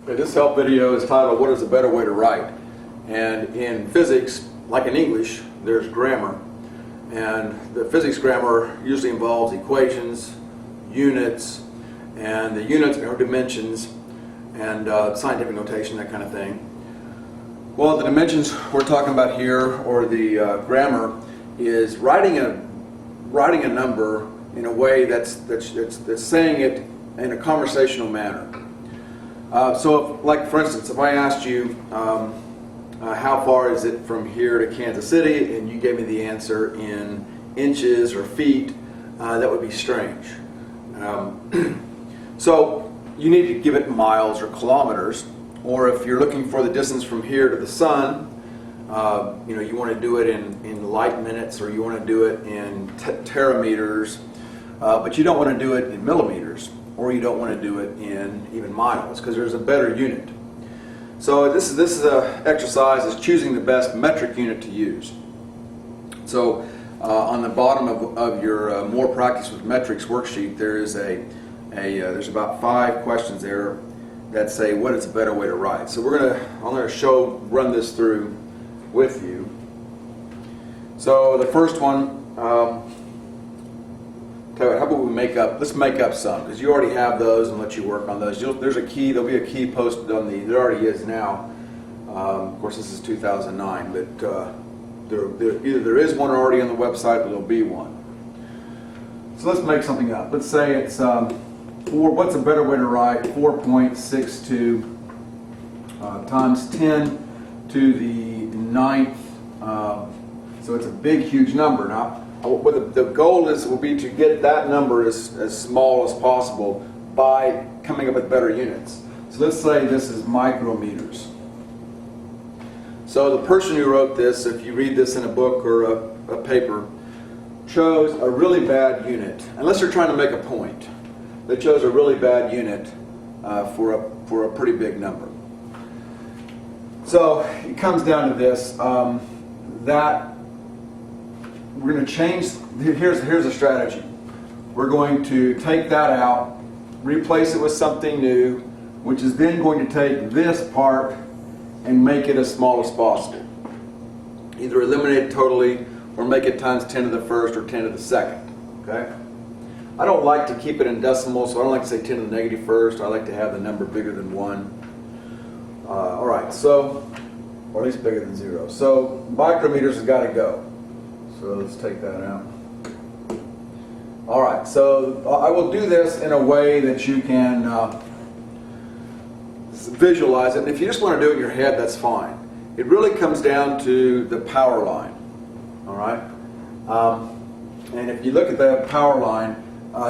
This help video is titled, "What is a better way to write?" And in physics, like in English, there's grammar. And the physics grammar usually involves equations, units, and the units are dimensions, and scientific notation, that kind of thing. Well, the dimensions we're talking about here, or the grammar, is writing a number in a way that's saying it in a conversational manner. So, like for instance, if I asked you how far is it from here to Kansas City, and you gave me the answer in inches or feet, that would be strange. So you need to give it miles or kilometers, or if you're looking for the distance from here to the sun, you want to do it in light minutes, or you want to do it in terameters, but you don't want to do it in millimeters, or you don't want to do it in even miles, because there's a better unit. So this is a exercise is choosing the best metric unit to use. So on the bottom of your More Practice with Metrics worksheet, there is there's about 5 questions there that say what is a better way to write. So I'm going to run this through with you. So the first one, tell you what, how about let's make up some, because you already have those and let you work on those. There'll be a key posted on there already is now. Of course, this is 2009, but either there is one already on the website, or there'll be one. So let's make something up. Let's say it's what's a better way to write 4.62 times 10 to the 9th. So it's a big, huge number. Now, what the goal will be to get that number as small as possible by coming up with better units. So let's say this is micrometers. So the person who wrote this, if you read this in a book or a paper, chose a really bad unit. Unless they're trying to make a point, they chose a really bad unit for a pretty big number. So it comes down to this, that we're going to change. Here's a strategy. We're going to take that out, replace it with something new, which is then going to take this part and make it as small as possible. Either eliminate it totally, or make it times 10 to the first or 10 to the second. Okay? I don't like to keep it in decimals, so I don't like to say 10 to the negative first. I like to have the number bigger than 1. All right, so, or at least bigger than 0. So micrometers has got to go. So let's take that out. All right, so I will do this in a way that you can visualize it. And if you just want to do it in your head, that's fine. It really comes down to the power line. All right? And if you look at that power line,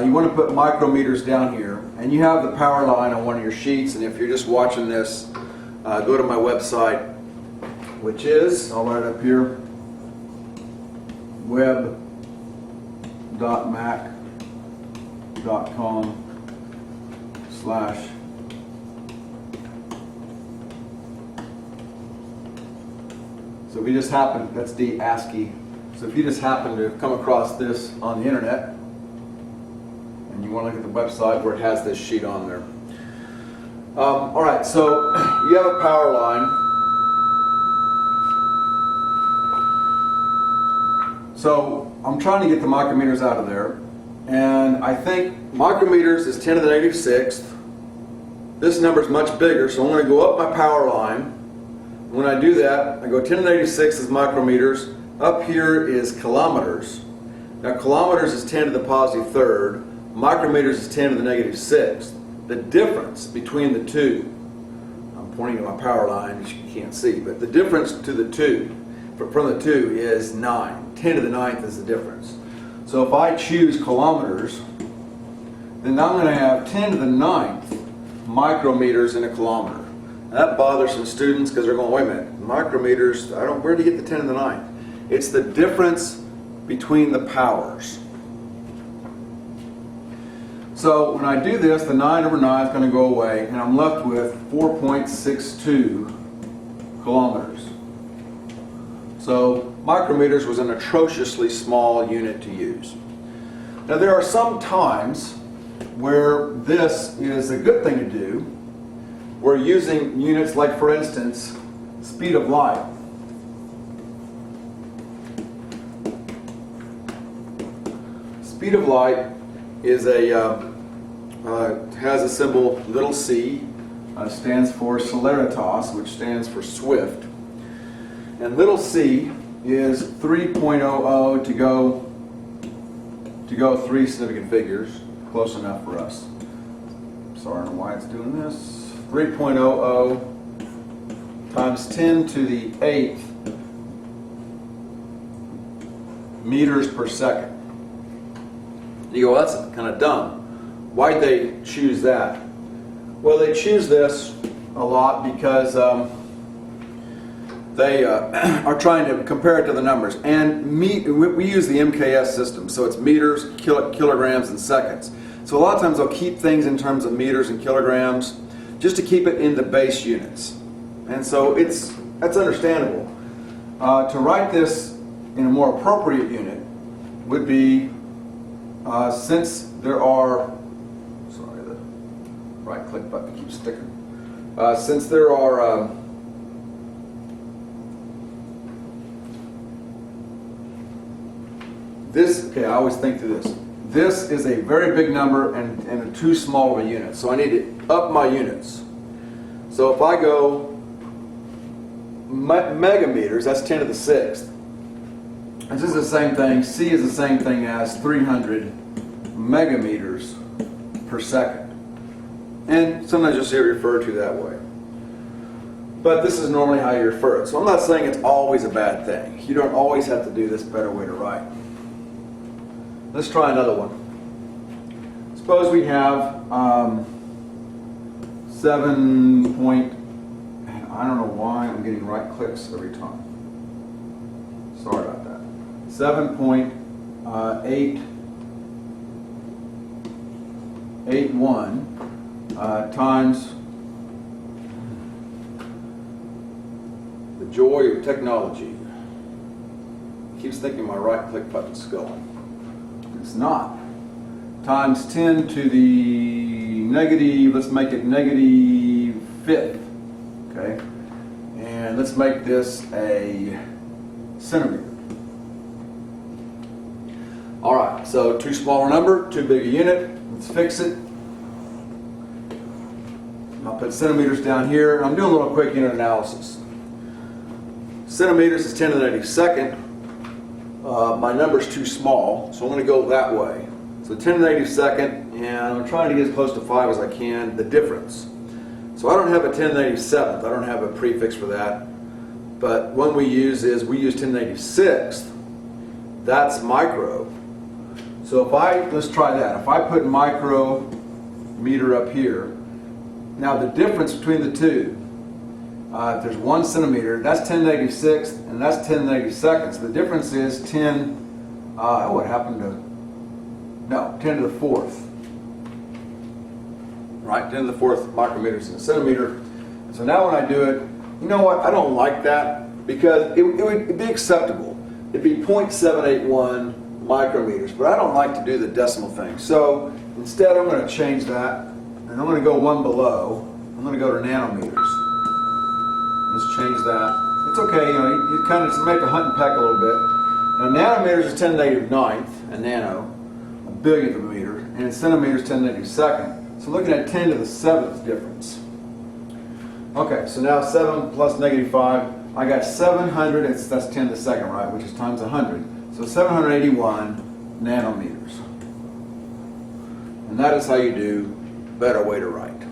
you want to put micrometers down here. And you have the power line on one of your sheets. And if you're just watching this, go to my website, which is, I'll write it up here, web.mac.com/ so if you just happen, that's the Askey. So if you just happen to come across this on the internet and you want to look at the website where it has this sheet on there. All right, so you have a power line. So I'm trying to get the micrometers out of there, and I think micrometers is 10 to the negative 6th. This number is much bigger, so I'm going to go up my power line. When I do that, I go 10 to the negative 6 is micrometers. Up here is kilometers. Now kilometers is 10 to the positive 3rd. Micrometers is 10 to the negative 6th. The difference between the two, I'm pointing to my power line, which you can't see, but the difference to the two, from the two, is 9. 10 to the 9th is the difference. So if I choose kilometers, then I'm going to have 10 to the 9th micrometers in a kilometer. Now that bothers some students because they're going, wait a minute, micrometers, where do you get the 10 to the 9th? It's the difference between the powers. So when I do this, the 9 over 9 is going to go away, and I'm left with 4.62 kilometers. So micrometers was an atrociously small unit to use. Now there are some times where this is a good thing to do, we're using units like, for instance, speed of light. Speed of light is has a symbol little c, stands for celeritas, which stands for swift. And little c is 3.00 to go 3 significant figures. Close enough for us. Sorry, I don't know why it's doing this. 3.00 times 10 to the 8th meters per second. You go, that's kind of dumb. Why'd they choose that? Well, they choose this a lot because they are trying to compare it to the numbers. And we use the MKS system, so it's meters, kilograms, and seconds. So a lot of times they'll keep things in terms of meters and kilograms just to keep it in the base units. And so that's understandable. To write this in a more appropriate unit would be, since there are, sorry, the right click button keeps sticking. Since there are okay, I always think through this. This is a very big number and too small of a unit, so I need to up my units. So if I go megameters, that's 10 to the 6th. This is the same thing. C is the same thing as 300 megameters per second. And sometimes you'll see it referred to that way. But this is normally how you refer it. So I'm not saying it's always a bad thing. You don't always have to do this better way to write. Let's try another one. Suppose we have 7 point, I don't know why I'm getting right clicks every time. Sorry about that. 7.881 times the joy of technology. Keeps thinking my right click button's going. It's not. Times 10 to the negative, let's make it negative 5th. Okay? And let's make this a centimeter. Alright, so too small a number, too big a unit. Let's fix it. I'll put centimeters down here. I'm doing a little quick unit analysis. Centimeters is 10 to the -2nd. My number's too small, so I'm going to go that way. So 10 to the -2nd, and I'm trying to get as close to 5 as I can, the difference. So I don't have a 10 to the -7th. I don't have a prefix for that. But one we use 10 to the -6th. That's micro. So let's try that. If I put micrometer up here, now the difference between the two, if there's 1 centimeter, that's 10 to the -6th, and that's 10 to the -2nd. So the difference is 10, what happened to, no, 10 to the 4th. Right, 10 to the 4th micrometers in a centimeter. So now when I do it, you know what, I don't like that, because it would be acceptable. It'd be 0.781 micrometers, but I don't like to do the decimal thing. So instead I'm going to change that, and I'm going to go one below. I'm going to go to nanometers. Let's change that. It's okay, you kind of make a hunt and peck a little bit. Now nanometers is 10 to the -9th, a nano, a billionth of a meter, and centimeters 10 to the -2nd. So looking at 10 to the 7th difference. Okay, so now 7 plus -5, I got 700, that's 10 to the 2nd, right, which is times 100. So 781 nanometers. And that is how you do better way to write.